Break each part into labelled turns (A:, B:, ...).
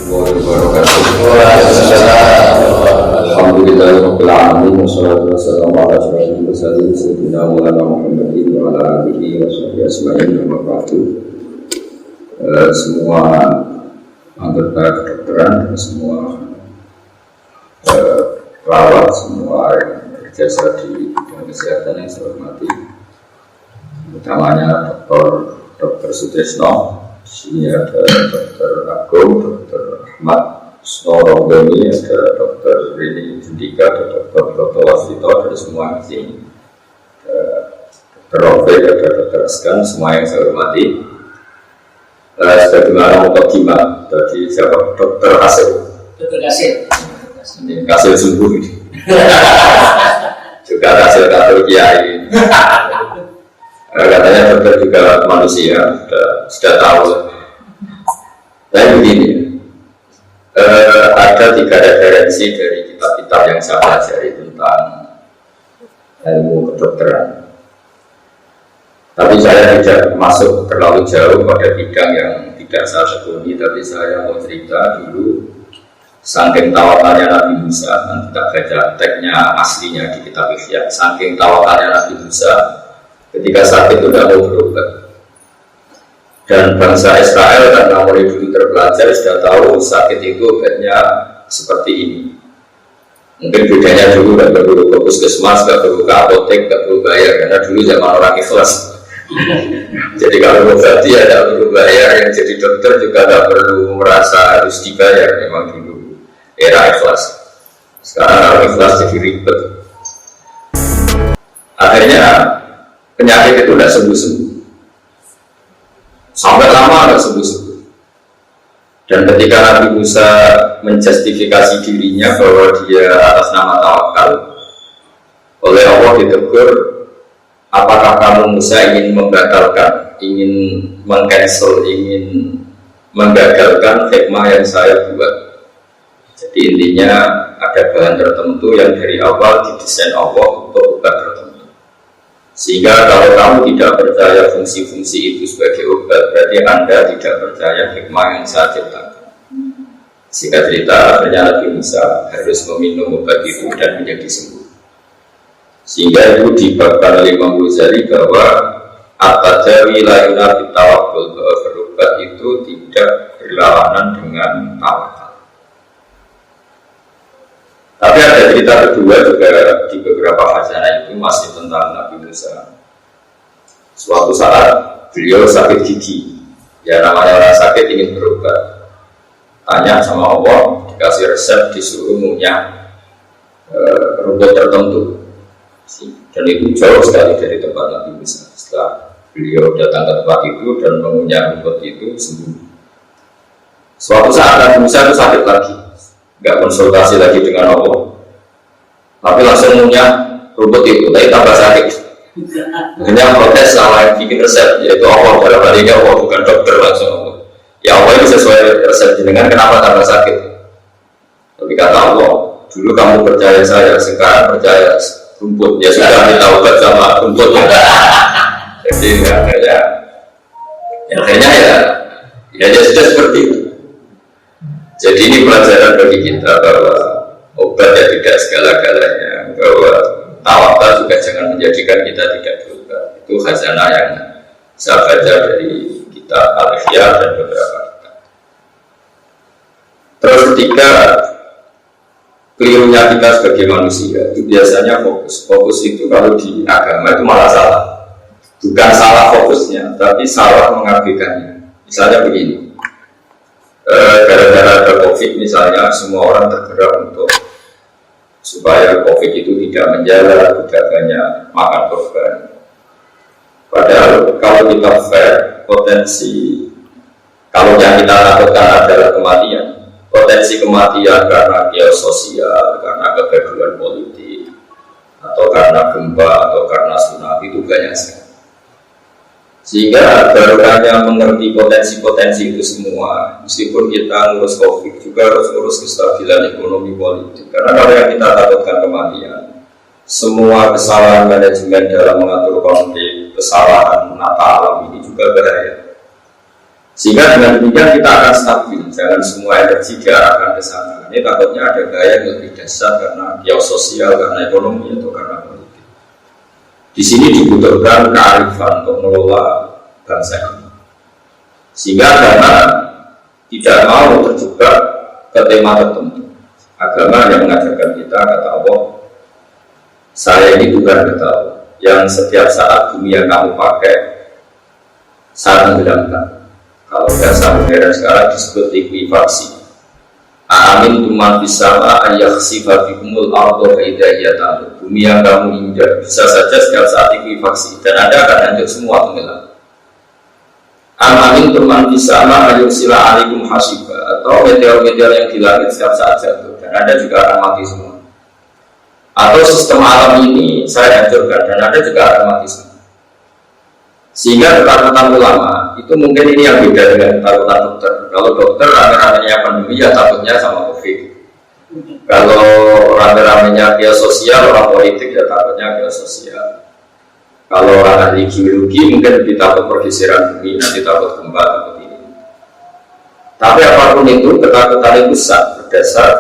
A: Alhamdulillahirabbil alamin wassalatu wassalamu ala asyrofil mursalin sayyidina Maulana Muhammadin wa ala alihi washabihi ajmain amma ba'du. Semua anggota kedokteran, semua perawat, semua yang berjasa di bidang kesehatan yang saya hormati, utamanya Dr. Sutrisno. Di sini ada Dr. Agung, Dr. Ahmad Snorogoni, ada Dr. Rini Jundika, ada Dr. Wasito, ada semua di sini. Dr. Robe, ada Dr. Askan, semua yang saya hormati. Sebagaimana mukadimah dari siapa? Dr. Hasil.
B: Dr. Hasil.
A: Ini Hasil sembuh ini. Juga Hasil Katul Kiai. Katanya dokter juga manusia, sudah tahu. Tapi begini, ada 3 referensi dari kitab-kitab yang saya pelajari tentang ilmu kedokteran. Tapi saya tidak masuk terlalu jauh pada bidang yang tidak saya tekuni, tapi saya mau cerita dulu. Saking tawakalnya Nabi Musa, nanti kita baca teksnya aslinya di kitab Ihya. Saking tawakalnya Nabi Musa, ketika sakit itu tidak mau berobat. Dan bangsa Israel karena mulai dulu terpelajar sudah tahu sakit itu obatnya seperti ini. Mungkin bedanya dulu tidak perlu ke puskesmas, tidak perlu ke apotek, tidak perlu bayar, karena dulu zaman orang ikhlas. Jadi kalau berarti ya tidak perlu bayar, yang jadi dokter juga tidak perlu merasa harus dibayar. Memang dulu era ikhlas. Sekarang kalau ikhlas jadi ribet. Akhirnya penyakit itu tidak sembuh-sembuh. Sampai lama tidak sembuh-sembuh. Dan ketika Nabi Musa menjustifikasi dirinya bahwa dia atas nama tawakal, oleh Allah ditegur, apakah kamu Musa ingin membatalkan, ingin meng-cancel, ingin menggagalkan hikmah yang saya buat? Jadi intinya ada bahan tertentu yang dari awal didesain Allah untuk obat tertentu. Sehingga kalau kamu tidak percaya fungsi-fungsi itu sebagai obat, berarti Anda tidak percaya hikmah yang saya ciptakan. Sehingga cerita akhirnya Nabi Musa harus meminum obat itu dan menjadi sembuh. Sehingga itu dibabkan oleh Imam Ghazali bahwa at-tadawi la yunafi tawakkul, bahwa berobat itu tidak berlawanan dengan tawakal. Tapi ada cerita kedua juga di beberapa khazanah itu masih tentang Nabi Musa. Suatu saat beliau sakit gigi, ya namanya orang sakit ingin berobat. Tanya sama Allah, dikasih resep, disuruh ngunyah rumput tertentu. Dan itu jauh sekali dari tempat Nabi Musa. Setelah beliau datang ke tempat itu dan mengunyah rumput itu sembuh. Suatu saat Nabi Musa itu sakit lagi. Gak konsultasi lagi dengan Allah, tapi langsung ngunyah rumput itu, tapi tambah sakit. Hanya protes sama yang bikin resep, yaitu Allah. Pada kalinya Allah bukan dokter, langsung Allah. Ya Allah ini sesuai resep jenengan, kenapa tambah sakit? Tapi kata Allah, dulu kamu percaya saya, sekarang percaya rumput. Ya sudah, kita obat sama rumput. Jadi akhirnya ya sudah seperti itu. Jadi ini pelajaran bagi kita bahwa obat ya tidak segala-galanya, bahwa tawakal juga jangan menjadikan kita tidak berobat. Itu khazanah yang saya baca dari kitab Al-Ihya dan beberapa kitab. Terus ketiga, kelirunya kita sebagai manusia itu biasanya fokus itu kalau di agama itu malah salah. Bukan salah fokusnya, tapi salah mengabaikannya. Misalnya begini. Gara-gara ada COVID misalnya, semua orang tergerak untuk supaya COVID itu tidak menjalar, tidak banyak makan korban. Padahal kalau kita fair, potensi kalau yang kita takutkan adalah kematian, potensi kematian karena chaos sosial, karena kegaduhan politik, atau karena gempa, atau karena tsunami itu banyak sekali. Sehingga barokahnya mengerti potensi-potensi itu semua, meskipun kita ngurus COVID juga harus ngurus kestabilan ekonomi politik. Karena kalau yang kita takutkan kematian, semua kesalahan manajemen dalam mengatur konflik, kesalahan menata alam ini juga bahaya. Sehingga dengan demikian kita akan stabil, jangan semua energi diarahkan ke sana. Ini takutnya ada gaya yang lebih dasar karena geososial, karena ekonomi atau karena politik. Di sini dibutuhkan kearifan untuk mengelola bangsa ini. Sehingga karena tidak mau terjebak ke tema tertentu. Agama yang mengajarkan kita, kata Allah, saya ini Tuhan tahu yang setiap saat bumi yang kamu pakai saat tenggelamkan. Kalau bahasa modern sekarang disebut likuifaksi. Amin tuman bisama ayakhsifa bikumul ardo faidahiyatan. Bumi yang kamu injak bisa saja setiap saat likuifaksi dan Anda akan hancur semua tenggelam. Amin tuman bisama ayuksila alikum hasiba. Atau meteor-meteor yang di langit setiap saat jatuh dan Anda juga akan mati semua. Atau sistem alam ini saya hancurkan dan Anda juga akan mati semua. Sehingga ketakutan ulama itu mungkin ini yang beda dengan ketakutan dokter. Kalau dokter rame-ramenya pandemi ya takutnya sama COVID. Kalau rame-ramenya geososial, orang politik ya takutnya geososial. Kalau orang ahli geologi mungkin lebih takut pergeseran bumi, nanti takut gempa seperti ini. Tapi apapun itu, ketakutan itu sah berdasar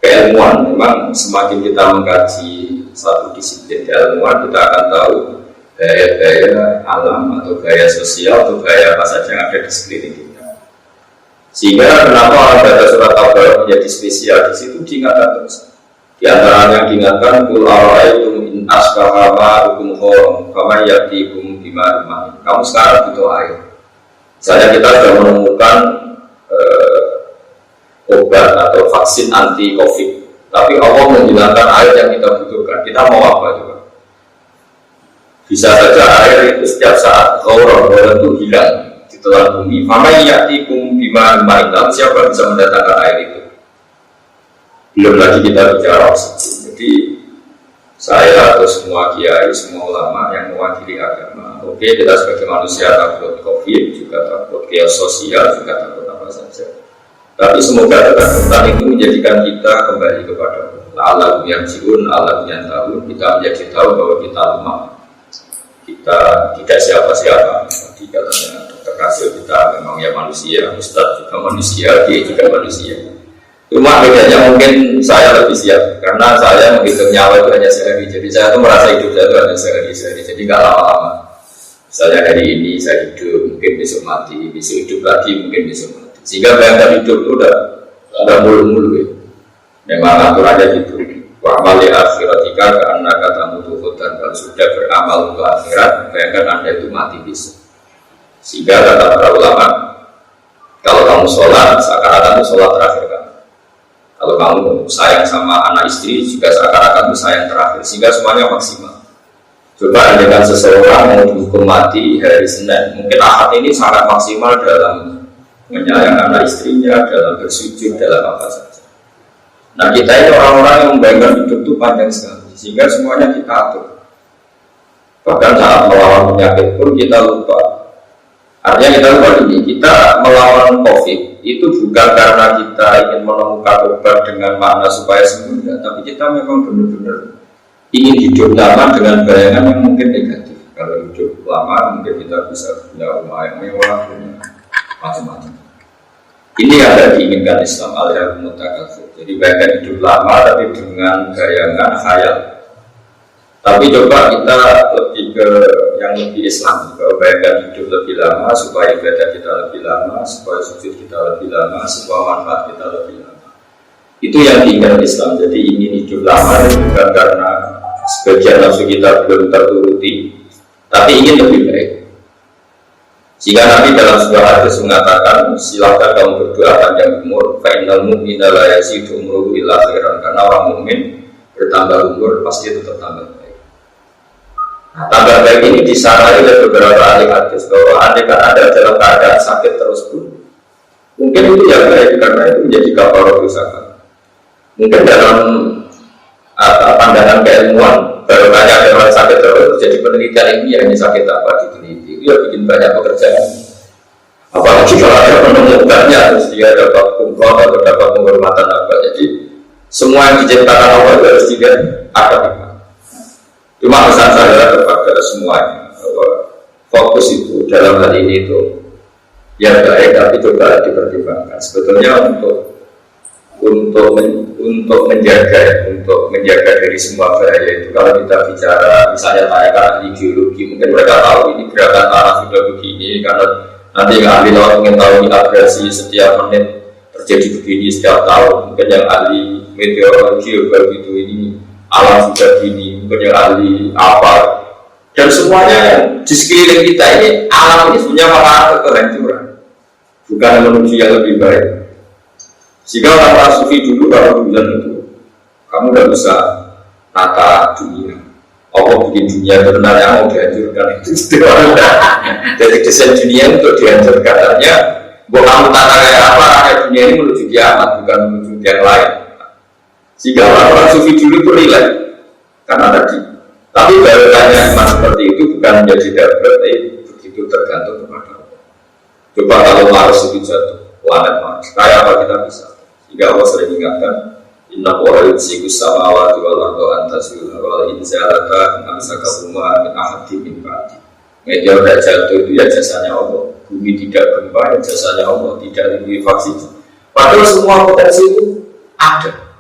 A: keilmuan. Memang semakin kita mengkaji satu disiplin keilmuan, kita akan tahu gaya-gaya alam atau gaya sosial atau gaya apa saja yang ada di sekeliling kita. Sehingga kenapa orang baca surat Al-Baqarah menjadi spesial di situ diingatkan terus. Di antara yang diingatkan kul ara'aytum in asbaha ma'ukum khawm kama ya'tikum bima ma'in. Kamu sekarang butuh air. Misalnya kita sudah menemukan obat atau vaksin anti COVID, tapi Allah menghilangkan air yang kita butuhkan. Kita mau apa juga? Bisa saja air itu setiap saat orang itu hilang di telan bumi. Mama ya'tikum bima ma'in. Siapa bisa mendatangkan air itu? Belum lagi kita bicara oksigen. Jadi saya atau semua kiai, semua ulama yang mewakili agama, oke, kita sebagai manusia takut COVID, juga takut chaos sosial, juga takut apa saja. Tapi semoga ketakutan itu menjadikan kita kembali kepada Allah yang jiun, Allah yang tahu. Kita menjadi tahu bahwa kita lemah, kita tidak siapa-siapa. Tadi katanya Dr. Kasil kita memang ya manusia, Ustadz juga manusia, dia juga manusia. Cuma bedanya mungkin saya lebih siap karena saya menghitung nyawa itu hanya sehari. Jadi saya tuh merasa hidup saya itu hanya sehari. Jadi nggak lama-lama. Misalnya hari ini saya hidup, mungkin besok mati, besok hidup lagi, mungkin besok mati. Sehingga bayangkan hidup itu udah mulu-mulu ya. Memang aturannya gitu. Wa amali akhiratika karena kata mutuhut dan kalau sudah beramal untuk akhirat, bayangkan Anda itu mati besok. Sehingga kata para ulama, kalau kamu sholat, seakan-akan itu sholat terakhir kamu. Kalau kamu sayang sama anak istri, juga seakan-akan itu sayang terakhir. Sehingga semuanya maksimal. Coba andaikan seseorang mau dihukum mati hari Senin, mungkin Ahad ini sangat maksimal dalam menyayang anak istrinya, dalam bersujud, dalam apa saja. Nah kita ini orang-orang yang membayangkan hidup itu panjang sekali, sehingga semuanya kita atur. Bahkan saat melawan penyakit pun kita lupa. Artinya kita lupa ini, kita melawan COVID itu bukan karena kita ingin menemukan obat dengan makna supaya sembuh, tapi kita memang benar-benar ingin hidup lama dengan bayangan yang mungkin negatif. Kalau hidup lama mungkin kita bisa punya rumah yang mewah, punya macam-macam. Ini yang ada diinginkan Islam al-Yahumut Takafur. Jadi bayangan hidup lama tapi dengan bayangan khayal. Tapi coba kita lebih ke yang lebih Islam, bahwa bayangan hidup lebih lama supaya ibadah kita lebih lama, supaya sujud kita lebih lama, supaya manfaat kita lebih lama. Itu yang diinginkan Islam. Jadi ingin hidup lama bukan karena sebagian nafsu kita belum terturuti, tapi ingin lebih baik. Jika Nabi dalam sebuah hadis mengatakan, silakan kamu berdoa panjang umur, fa innal mu'mina la yazidu umruhu illa khairan, karena orang mukmin bertambah umur pasti tetap tambah baik. Nah, tambah baik ini disarai oleh beberapa ahli hadis bahwa andaikan ada dalam keadaan sakit terus pun, mungkin itu ya baik karena itu menjadi kafarat dosa. Mungkin dalam pandangan keilmuan baru banyak ada orang sakit terus jadi penelitian ilmiah ini sakit apa diteliti, itu ya bikin banyak pekerjaan. Apalagi kalau ada penemukannya terus dia dapat kumpulan atau dapat penghormatan apa, jadi semua yang diciptakan Allah itu harus tidak ada. Cuma pesan saya kepada semuanya bahwa fokus itu dalam hal ini itu Ya baik, tapi coba dipertimbangkan. Sebetulnya untuk menjaga dari semua bahaya itu, kalau kita bicara misalnya tanyakan ideologi, mungkin mereka tahu ini gerakan tanah sudah begini karena nanti yang ahli laut ingin tahu ini abrasi setiap menit terjadi begini setiap tahun, mungkin yang ahli meteorologi begitu ini alam sudah begini, mungkin yang ahli apa, dan semuanya yang di sekeliling kita ini alam ini sebenarnya malah kehancuran, bukan menuju yang lebih baik. Sehingga orang sufi dulu kalau bilang itu, kamu tidak bisa tata dunia. Allah bikin dunia itu sebenarnya mau dihancurkan itu. Jadi desain dunia untuk dihancurkan. Artinya, buat kamu tata kayak apa, rakyat dunia ini menuju kiamat, bukan menuju yang lain. Sehingga orang sufi dulu itu relate. Karena tadi. Tapi barusannya iman seperti itu bukan menjadi dapat, begitu tergantung kepada Allah. Coba kalau Mars itu jatuh, planet Mars, kayak apa kita bisa? Jika Allah sering ingatkan, Inna Qur'an sikus samawati wal ardo antazula wal inzalata amsakahuma min ahadi min ba'di. Meteor tidak jatuh itu ya jasanya Allah. Bumi tidak gempa ya jasanya Allah, tidak likuifaksi. Padahal semua potensi itu ada.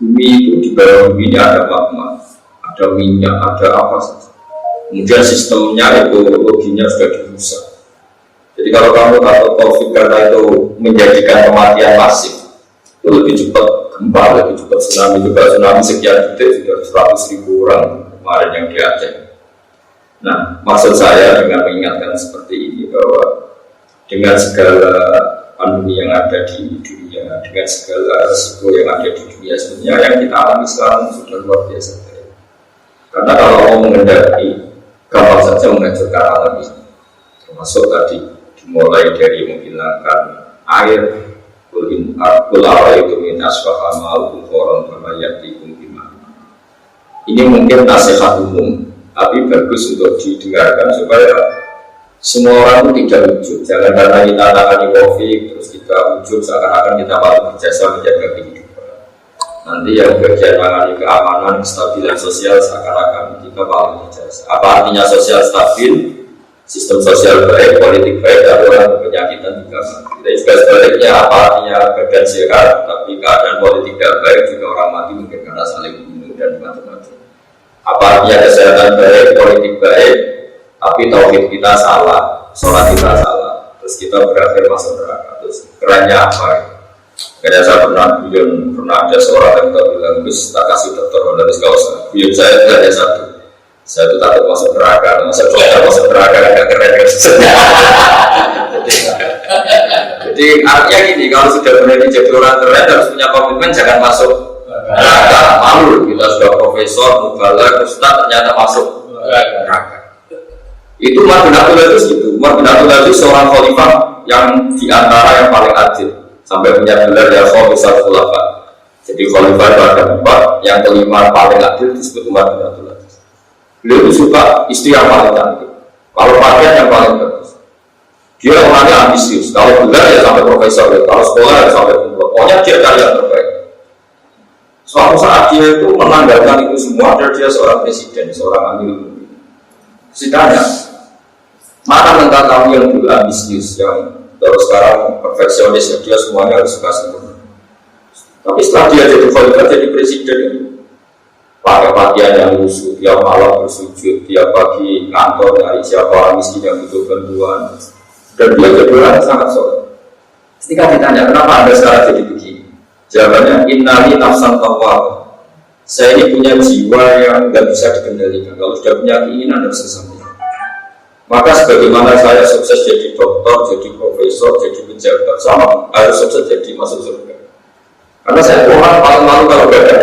A: Bumi itu di bawah bumi ini ada magma, ada minyak, ada apa saja. Kemudian sistemnya, ekologinya sudah dirusak. Jadi kalau kamu tahu COVID karena itu menjadikan kematian masif, itu lebih cepat gempa, lebih cepat tsunami. Juga tsunami sekian detik sudah 100.000 orang kemarin yang di Aceh. Nah, maksud saya dengan mengingatkan seperti ini bahwa dengan segala pandemi yang ada di dunia, dengan segala risiko yang ada di dunia, sebenarnya yang kita alami sekarang sudah luar biasa. Karena kalau mau mengendaki, gampang saja menghancurkan alam ini. Termasuk tadi dimulai dari menghilangkan air. Kulawa itu minas fahamau koron bermayatikum gimana. Ini mungkin nasihat umum, tapi bagus untuk didengarkan supaya semua orang tidak ujub. Jangan karena kita tangani COVID terus kita ujub seakan-akan kita malah berjasa menjaga kehidupan. Nanti yang bagian tangani keamanan, kestabilan sosial seakan-akan kita malah berjasa. Apa artinya sosial stabil? Sistem sosial baik, politik baik, dan orang penyakitan juga. Kita juga sebaliknya, apa artinya badan sehat, tapi keadaan politik tidak baik juga orang mati mungkin karena saling membunuh dan macam-macam. Apa artinya kesehatan baik, politik baik, tapi tauhid kita salah, sholat kita salah, terus kita berakhir masuk neraka. Terus kerennya apa? Karena saya pernah ada seorang yang bilang, Gus, tak kasih dokter honoris causa. Beliau saya tidak ada satu. Saya tuh takut masuk neraka, masuk neraka agak keren. Jadi artinya gini, kalau sudah berani jadi orang keren harus punya komitmen jangan masuk neraka. Malu kita sudah profesor, mubalagh, ustaz ternyata masuk neraka. Itu Umar bin Abdul Aziz itu. Umar bin Abdul Aziz seorang khalifah yang diantara yang paling adil sampai punya gelar ya Khalifatul Khulafa. Jadi khalifah itu ada 4, yang kelima paling adil disebut Umar bin Abdul Aziz. Beliau itu suka istri yang paling cantik, kalau pakaian yang paling bagus. Dia orangnya ambisius, kalau gelar ya sampai profesor, kalau sekolah ya sampai kumpulan. Pokoknya dia cari yang terbaik. Suatu saat dia itu menanggalkan itu semua, dan dia seorang presiden, seorang amil. Ditanya, mana mentah kamu yang dulu ambisius, yang terus sekarang perfeksionis, dia semuanya harus suka sempurna. Tapi setelah dia jadi khalifah, jadi presiden, pakai pakaian yang lusuh, tiap malam bersujud, tiap pagi kantor nyari siapa orang miskin yang butuh bantuan, dan dia jadi orang sangat soleh. Ketika ditanya kenapa anda sekarang jadi begini, jawabannya innali nafsan tawwab. Saya ini punya jiwa yang nggak bisa dikendalikan. Kalau sudah punya keinginan harus disampaikan. Maka sebagaimana saya sukses jadi dokter, jadi profesor, jadi pejabat, sama harus sukses jadi masuk surga. Karena saya orang paling malu kalau nggak ada.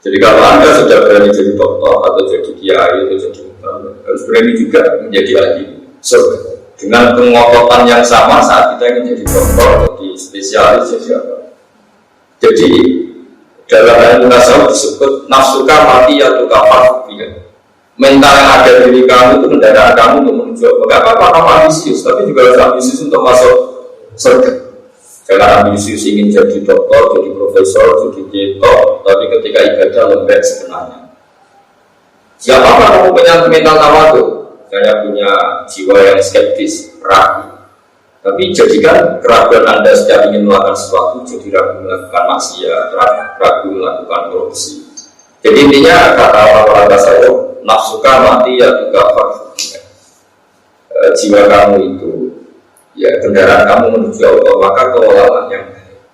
A: Jadi kalau anda sudah berani jadi dokter atau jadi kiai atau jadi mubalagh, harus berani juga menjadi ahli surga. Dengan pengototan yang sama saat kita ingin jadi dokter, jadi spesialis, jadi apa. Jadi dalam ilmu tasawuf disebut nafsuka mati atau kafar fiyah. Mental yang ada di diri kamu itu kendaraan kamu untuk menuju apa? Gak apa-apa kamu ambisius, tapi juga harus ambisius untuk masuk surga. Jangan ambisius ingin jadi dokter, jadi profesor, jadi ketok, tapi ketika ibadah lembek sebenarnya. Siapa kamu punya mental tawadhu? Saya punya jiwa yang skeptis, ragu. Tapi jadikan keraguan Anda setiap ingin melakukan sesuatu jadi ragu melakukan maksiat, ragu melakukan korupsi. Jadi intinya kata orang-orang tasawuf, nafsuka mati ya juga jiwa kamu itu, ya kendaraan kamu menuju Allah, maka kelolalah yang baik.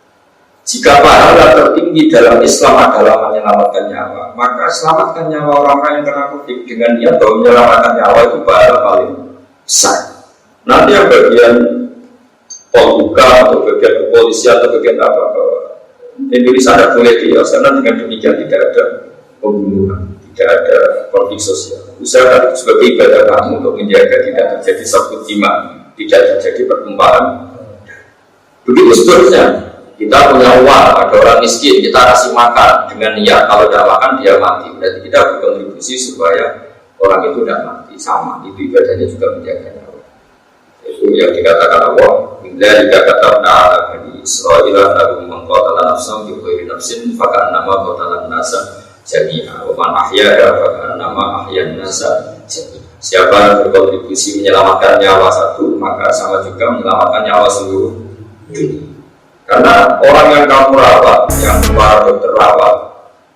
A: Jika pahala tertinggi dalam Islam adalah menyelamatkan nyawa, maka selamatkan nyawa orang-orang yang kena COVID dengan niat bahwa menyelamatkan nyawa itu pahala paling besar. Nanti yang bagian polhukam atau bagian kepolisian atau bagian apa, Indonesia tidak boleh karena dengan demikian tidak ada pembunuhan, tidak ada konflik sosial. Usahakan sebagai ibadah kamu untuk menjaga tidak terjadi sabut jima, tidak terjadi pertumpahan. Begitu seterusnya. Kita punya uang, ada orang miskin, kita kasih makan dengan niat kalau tidak makan dia mati. Berarti kita berkontribusi supaya orang itu tidak mati. Sama, itu ibadahnya juga menjaga nyawa. Itu yang dikatakan Allah. Bila jika kata Ta'ala Bani Israel Abu mengqatala nafsan bi ghairi nafsin faka nama qatala nasa jami'a wa man ahyaha faka nama ahyan nasa jami'a. Siapa yang berkontribusi menyelamatkan nyawa satu, maka sama juga menyelamatkan nyawa seluruh dunia. Karena orang yang kamu rawat, yang para dokter rawat,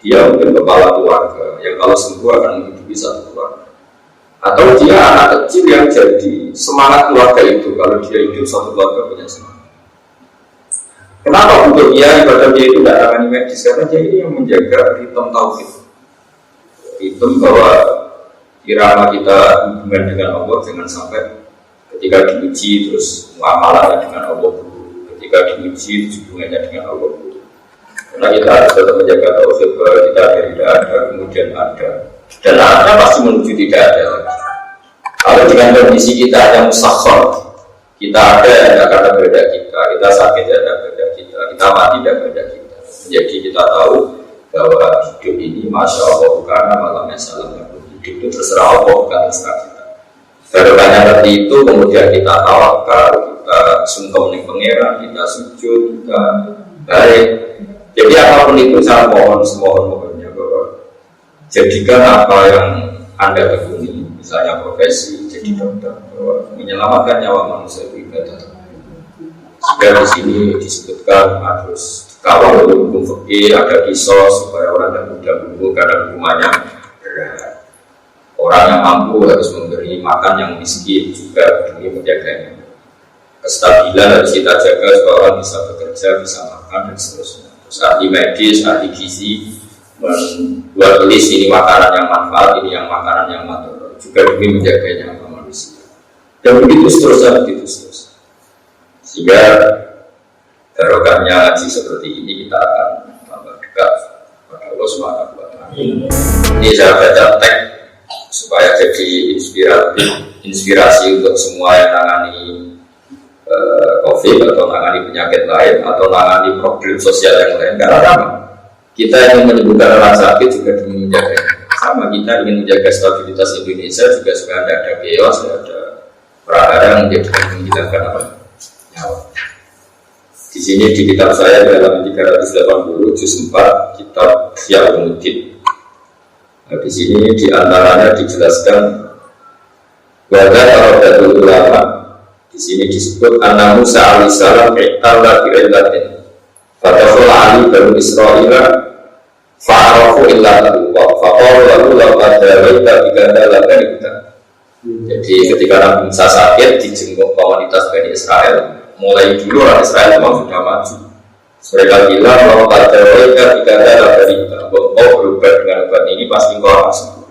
A: dia mungkin kepala keluarga yang kalau sembuh akan menghidupi satu keluarga. Atau dia anak kecil yang jadi semangat keluarga itu kalau dia hidup satu keluarga punya semangat. Kenapa untuk dia ibadah dia itu tidak tangani medis? Karena dia ini yang menjaga ritme tauhid, ritme bahwa irama kita hubungan dengan Allah jangan sampai ketika diuji terus muamalahnya dengan Allah. Ketika diuji hubungannya dengan Allah. Karena kita harus tetap menjaga tauhid bahwa kita tidak ada, kemudian ada, dan ada pasti menuju tidak ada lagi. Kalau dengan kondisi kita yang musakhkhar, kita ada yang tidak akan berbeda kita sakit ya tidak berbeda kita mati tidak berbeda kita. Jadi kita tahu bahwa hidup ini masya Allah karena malamnya salam hidup itu terserah Allah bukan terserah kita. Barokahnya seperti itu kemudian kita tawakal, kita sungkem ning pangeran, kita sujud, kita baik. Jadi apapun itu saya mohonnya bahwa jadikan apa yang Anda tekuni, misalnya profesi jadi dokter, bahwa menyelamatkan nyawa manusia itu ibadah. Jika di sini disebutkan harus dikawal oleh hukum fikih, ada kisos supaya orang tidak mudah bunuh karena hukumannya berat. Orang yang mampu harus memberi makan yang miskin juga demi menjaganya. Kestabilan harus kita jaga supaya orang bisa bekerja, bisa makan dan seterusnya. Terus ahli medis, ahli gizi membuat list ini makanan yang manfaat, ini yang makanan yang manfaat juga demi menjaganya manusia. Dan begitu seterusnya. Sehingga barokahnya ngaji seperti ini kita akan tambah dekat pada Allah Subhanahu wa Ta'ala. Ini saya baca teks supaya jadi inspirasi untuk semua yang menangani COVID atau menangani penyakit lain atau menangani problem sosial yang lain. Karena apa? Kita ingin menyembuhkan orang sakit juga demi menjaga. Sama kita ingin menjaga stabilitas Indonesia juga supaya tidak ada chaos, ada perkara yang menghilangkan apa? Nyawa. Di sini di kitab saya dalam 380 juz 4 kitab Syi'ul-Mudin. Nah, di sini diantaranya dijelaskan bahwa para ulama di sini disebut Anna Musa alaihissalam iqtala bi'illatin fatakhul ali banu Israila fa'arafu illahu wa faqalu lahu laqad dawaita bikanda labarita. Jadi ketika Nabi Musa sakit dijenguk komunitas Bani Israel, mulai dulu orang Israel memang sudah maju. Mereka bilang bahwa pada mereka jika ada berita bahwa berubah dengan obat ini pasti kau akan sembuh.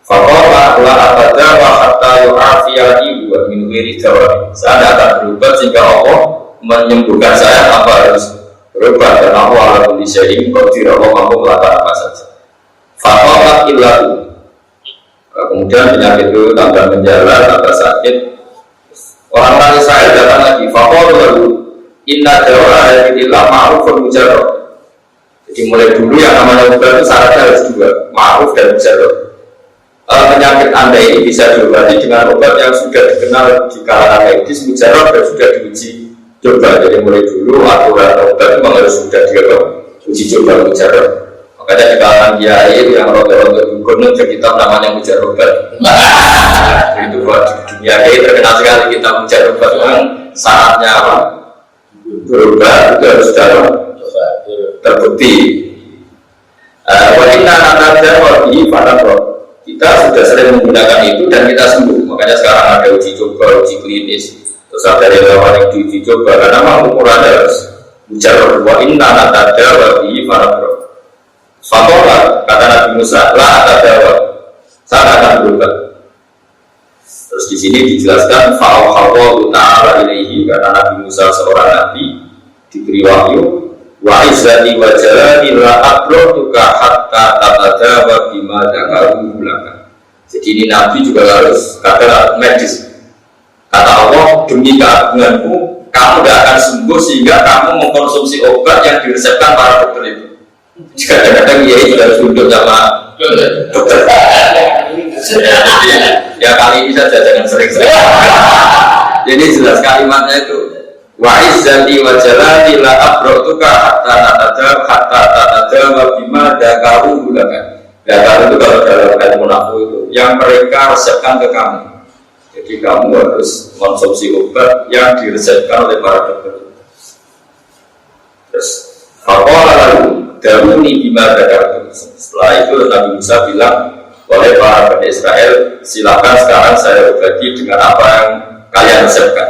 A: Fakola la abada wa hatta yu'afiyani wa min ghairi jawab. Saya tidak akan berubah sehingga Allah menyembuhkan saya tanpa harus berubah dan Allah ala kulli syai'in qadir. Allah mampu melakukan apa saja. Fakola illahu. Kemudian penyakit itu tambah menjalar, tambah sakit. Orang-orang Israel datang lagi. Fakola lalu inna dawa ayatillah ma'rufun mujarrad. Jadi mulai dulu yang namanya obat itu syaratnya harus dua, ma'ruf dan mujarrad. Penyakit Anda ini bisa diobati dengan obat yang sudah dikenal di kalangan medis, mujarrad dan sudah diuji coba. Jadi mulai dulu aturan obat memang harus sudah diuji coba mujarrad. Makanya di kalangan kiai itu yang roda-roda dukun itu kitab namanya mujarrad. Itu buat dunia kiai terkenal sekali kitab mujarrad. syaratnya apa? Berubah itu harus dalam terbukti. Wanita nada wali pada kita sudah sering menggunakan itu dan kita sembuh. Makanya sekarang ada uji coba, uji klinis. Terus ada relawan yang diuji coba karena memang ukurannya harus ujar wanita nada wali pada Fakola kata Nabi Musa lah nada saya akan berubah. Terus di sini dijelaskan fa'auhallahu ta'ala ilaihi karena Nabi Musa seorang nabi diberi wahyu wa izzati wa jalali la abrotuka hatta tatadawa bima dakaru belakang. Jadi ini nabi juga harus kata medis. Kata Allah, demi keagunganku kamu tidak akan sembuh sehingga kamu mengkonsumsi obat yang diresepkan para dokter itu. Kadang-kadang ya itu harus duduk sama dokter. Ya kali ini saja jangan sering-sering. Jadi jelas kalimatnya itu wa izzati wa jalali la abrotuka hatta tatadawa bima dakaru belakang. Dakar itu kalau dalam ilmu nahwu itu yang mereka resepkan ke kamu. Jadi kamu harus konsumsi obat yang diresepkan oleh para dokter. Terus faqala lalu dawuni bima dakaru. Setelah itu Nabi Musa bilang oleh para Bani Israel, silakan sekarang saya obati dengan apa yang kalian resepkan.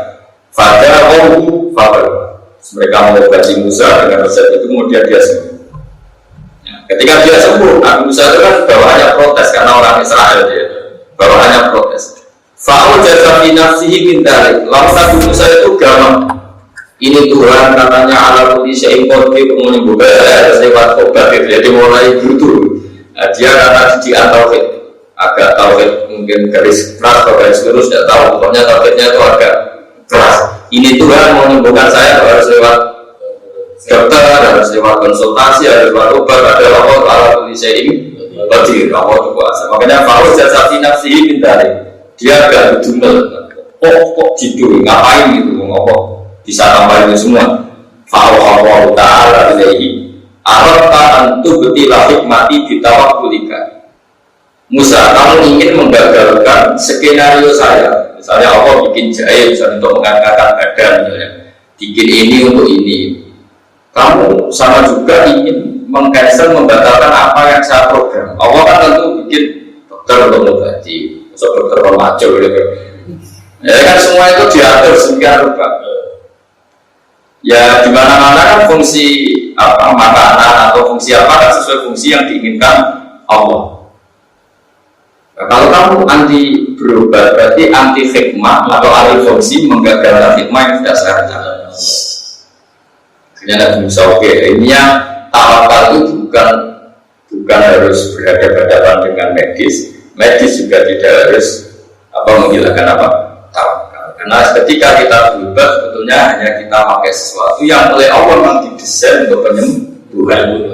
A: Fadahu fabel. Mereka mengobati Musa dengan resep itu, kemudian dia sembuh. Ya, ketika dia sembuh, Nabi Musa itu kan bawaannya protes karena orang Israel dia bawaannya protes. Fa'ul jazafi nafsihi bintalik. Lalu Nabi Musa itu gamang. Ini Tuhan katanya ala kulli syai'in qadir menyembuhkan saya harus lewat obat. Jadi mulai butuh. Nah, dia karena didikan tauhid, agak tauhid mungkin garis keras atau garis lurus tidak tahu, pokoknya tauhidnya itu agak keras. Ini Tuhan mau menyembuhkan saya harus lewat dokter, harus lewat konsultasi, harus lewat obat. Ada Allah ala kulli syai'in qadir, Allah itu kuasa. Makanya Fauz jasati nafsihi bintari, dia agak berdumel. Kok jidul ngapain gitu, ngomong bisa tambahin itu semua. Fauz Allah Taala ilaihi arata antu betilah hikmati bitawakkulika. Musa, kamu ingin menggagalkan skenario saya. Misalnya Allah bikin jahe misalnya untuk mengangkatkan badan misalnya. Bikin ini untuk ini. Kamu sama juga ingin mengcancel, membatalkan apa yang saya program. Allah kan tentu bikin dokter untuk mengobati, dokter pemacu gitu. Ya kan semua itu diatur sedemikian rupa. Ya di mana-mana kan fungsi apa makanan atau fungsi apa kan sesuai fungsi yang diinginkan Allah. Nah, kalau kamu anti berubah berarti anti hikmah atau anti fungsi menggagalkan hikmah yang sudah saya rencanakan. Akhirnya Nabi Musa ini yang tawakal itu bukan harus berhadapan-hadapan dengan medis juga tidak harus menghilangkan tawakal. Karena ketika kita berubah sebetulnya hanya kita pakai sesuatu yang oleh Allah memang didesain untuk penyembuhan.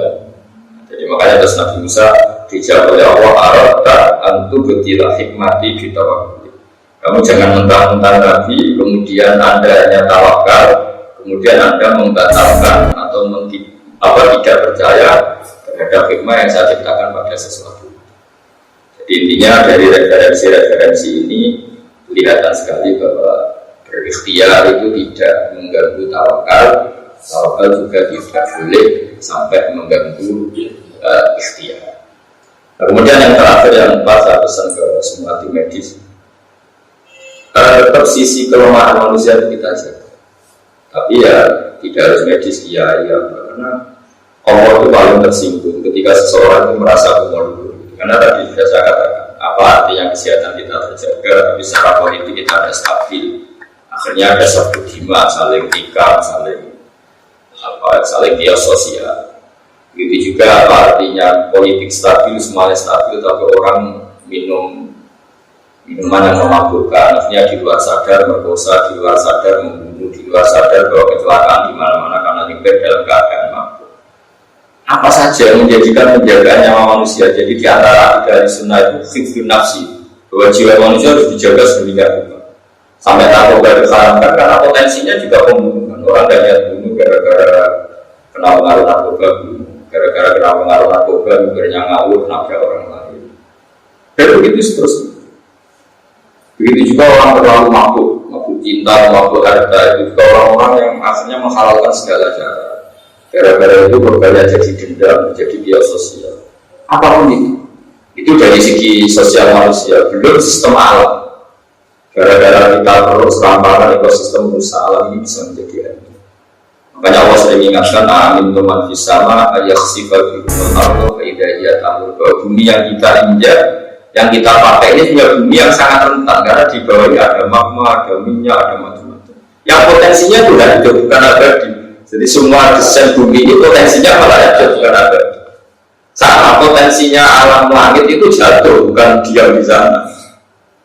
A: Jadi makanya terus Nabi Musa dijawab oleh Allah arata antu betilah hikmati bitawakul. Kamu jangan mentang-mentang Nabi kemudian Anda hanya tawakal, kemudian Anda membatalkan atau tidak percaya terhadap hikmah yang saya ciptakan pada sesuatu. Jadi intinya dari referensi ini kelihatan sekali bahwa berikhtiar itu tidak mengganggu tawakal juga tidak boleh sampai mengganggu ikhtiar. Nah, kemudian yang terakhir yang saya pesan ke semua tim medis, tetap sisi kelemahan manusia itu kita jaga. Tapi ya tidak harus medis karena Allah itu paling tersinggung ketika seseorang itu merasa umur. Karena tadi sudah saya katakan apa artinya kesehatan kita terjaga, tapi secara politik kita ada stabil. Akhirnya ada satu dima, saling nikah, saling kios sosial. Begitu juga apa artinya politik stabil, semuanya stabil, tapi orang minum minuman yang memabukkan, akhirnya di luar sadar merkosa, di luar sadar membunuh, di luar sadar bahwa kecelakaan di mana-mana karena nyipir dalam keadaan mabuk. Apa saja yang menjaga nyawa manusia. Jadi di antara dari sunnah itu hifdzun nafsi, bahwa jiwa manusia harus dijaga sedemikian rupa. Sampai narkoba diharamkan karena potensinya juga pembunuhan. Orang gak niat bunuh gara-gara kena pengaruh narkoba, gara-gara kena pengaruh narkoba, mikirnya ngawur, nabrak orang lain. Dan begitu seterusnya. Begitu juga orang terlalu mabuk cinta, mabuk harta itu juga orang-orang yang akhirnya menghalalkan segala cara. Gara-gara itu berbayar jadi dendam, jadi biaya sosial. Apapun itu dari segi sosial manusia, belum sistem alam. Gara-gara kita terus ramparan ekosistem rusak alam ini bisa menjadi hancur. Makanya Allah sering ingatkan, amin tuman fisama ayaksifal bikumul ardo faidahiyat amur, bahwa bumi yang kita injak, yang kita pakai ini punya bumi yang sangat rentan karena di bawah ini ada magma, ada minyak, ada macam-macam. Yang potensinya sudah hidup bukan abadi. Jadi semua desain bumi ini potensinya malah hidup bukan abadi. Sama potensinya alam langit itu jatuh bukan diam di sana.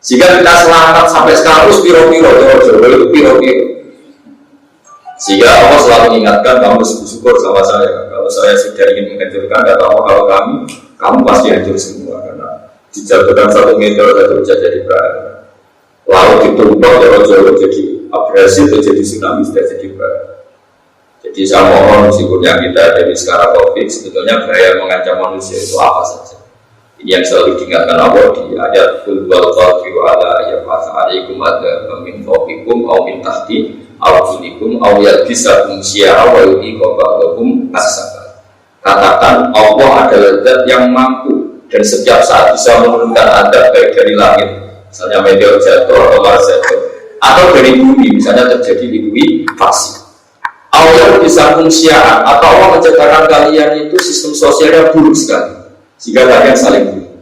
A: Jika kita selamat sampai sekarang terus piro-piro, jauh-jauh itu piro-piro. Sehingga Allah selalu mengingatkan kamu bersyukur sama saya. Kalau saya sudah ingin menghancurkan, kata Allah kalau kamu pasti hancur semua karena dijatuhkan 1 meter saja bisa jadi berada. Laut ditumpah jauh-jauh jadi abrasi atau jadi tsunami sudah jadi berada. Jadi saya mohon meskipun yang kita dari sekarang COVID sebetulnya bahaya mengancam manusia itu apa saja. Ini yang selalu diingatkan Allah di ayat Qul wal qadiru ala yafasa alaikum ada min fawqikum aw min tahti aw junikum aw yalbisakum syi'a wa yuqiqa ba'dakum as-sabat. Katakan Allah adalah zat yang mampu dan setiap saat bisa menurunkan adab baik dari langit, misalnya meteor jatuh atau Mars jatuh, atau dari bumi, misalnya terjadi di bumi fasi. Allah bisa fungsian atau Allah menciptakan kalian itu sistem sosialnya buruk sekali sehingga kalian saling bunuh.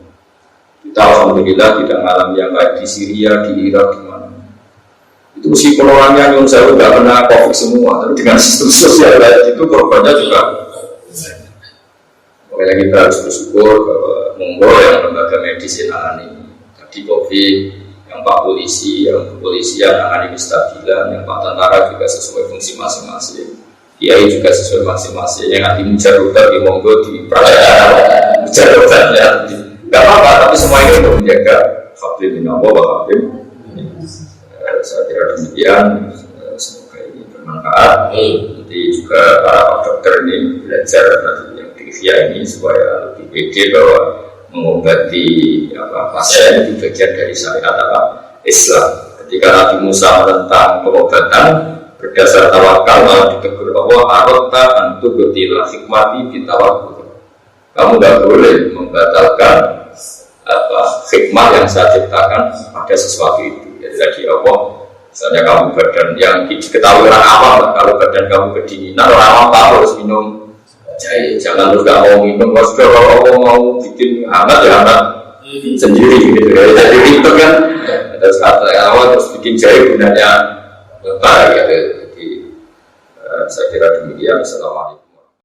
A: Kita alhamdulillah tidak mengalami yang baik di Syria, di Irak, di mana. Itu si orangnya yang saya udah kena COVID semua, tapi dengan sistem sosial itu korbannya juga. Makanya kita harus bersyukur bahwa monggo yang lembaga medis ini tadi COVID, yang Pak Polisi, yang kepolisian menangani kestabilan, yang Pak Tentara juga sesuai fungsi masing-masing, Kiai juga sesuai masing-masing, yang nanti mujarudat di monggo di perayaan mujarudatnya, nggak apa-apa, tapi semua ini untuk menjaga Habib bin Abu Habib. Saya kira demikian, semoga ini bermanfaat. Nanti juga para dokter ini belajar tadi yang di ini supaya lebih pede bahwa mengobati pasien itu bagian dari syariat Islam. Ketika Nabi Musa menentang pengobatan berdasar tawakal, malah ditegur Allah arota antu getilah hikmati bitawakul. Kamu tidak boleh membatalkan hikmah yang saya ciptakan pada sesuatu itu. Jadi tadi Allah, misalnya kamu badan yang diketahui orang awam, kalau badan kamu kedinginan, orang awam tahu harus minum jahe. Jangan terus gak mau minum, kalau Allah mau bikin hangat ya hangat sendiri gitu ya. Jadi itu kan terus kata awal terus bikin jahe gunanya apa ya. Jadi saya kira demikian. Assalamualaikum.